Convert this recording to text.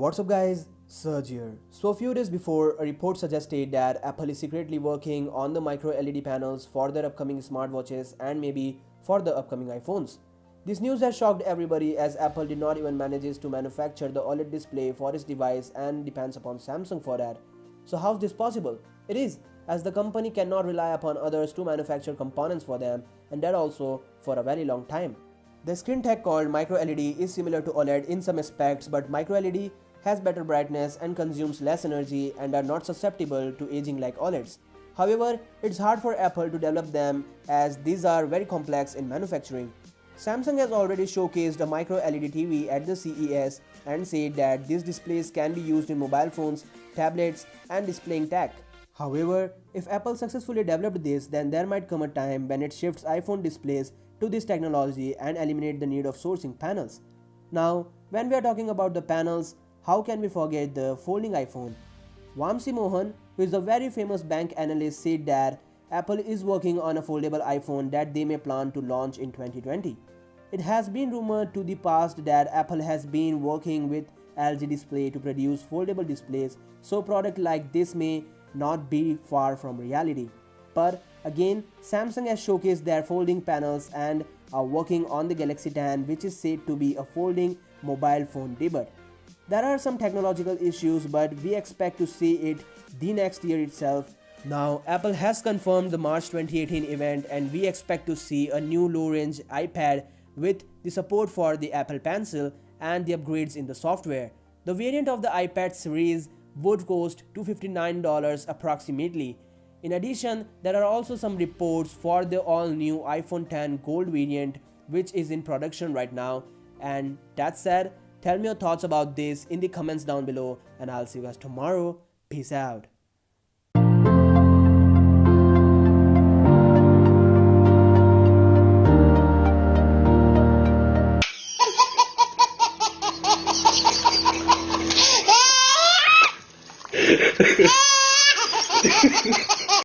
What's up guys, Serge here. So a few days before, a report suggested that Apple is secretly working on the micro LED panels for their upcoming smartwatches and maybe for the upcoming iPhones. This news has shocked everybody as Apple did not even manage to manufacture the OLED display for its device and depends upon Samsung for that. So how's this possible? It is, as the company cannot rely upon others to manufacture components for them, and that also for a very long time. The screen tech called micro LED is similar to OLED in some aspects, but micro LED has better brightness and consumes less energy and are not susceptible to aging like OLEDs. However, it's hard for Apple to develop them as these are very complex in manufacturing. Samsung has already showcased a micro LED TV at the CES and said that these displays can be used in mobile phones, tablets, and displaying tech. However, if Apple successfully developed this, then there might come a time when it shifts iPhone displays to this technology and eliminate the need of sourcing panels. Now, when we are talking about the panels, how can we forget the folding iPhone? Vamsi Mohan, who is a very famous bank analyst, said that Apple is working on a foldable iPhone that they may plan to launch in 2020. It has been rumored to the past that Apple has been working with LG Display to produce foldable displays, so product like this may not be far from reality. But again, Samsung has showcased their folding panels and are working on the Galaxy 10, which is said to be a folding mobile phone debut. There are some technological issues, but we expect to see it the next year itself. Now, Apple has confirmed the March 2018 event and we expect to see a new low-range iPad with the support for the Apple Pencil and the upgrades in the software. The variant of the iPad series would cost $259 approximately. In addition, there are also some reports for the all-new iPhone X Gold variant, which is in production right now. And that said, tell me your thoughts about this in the comments down below, and I'll see you guys tomorrow. Peace out.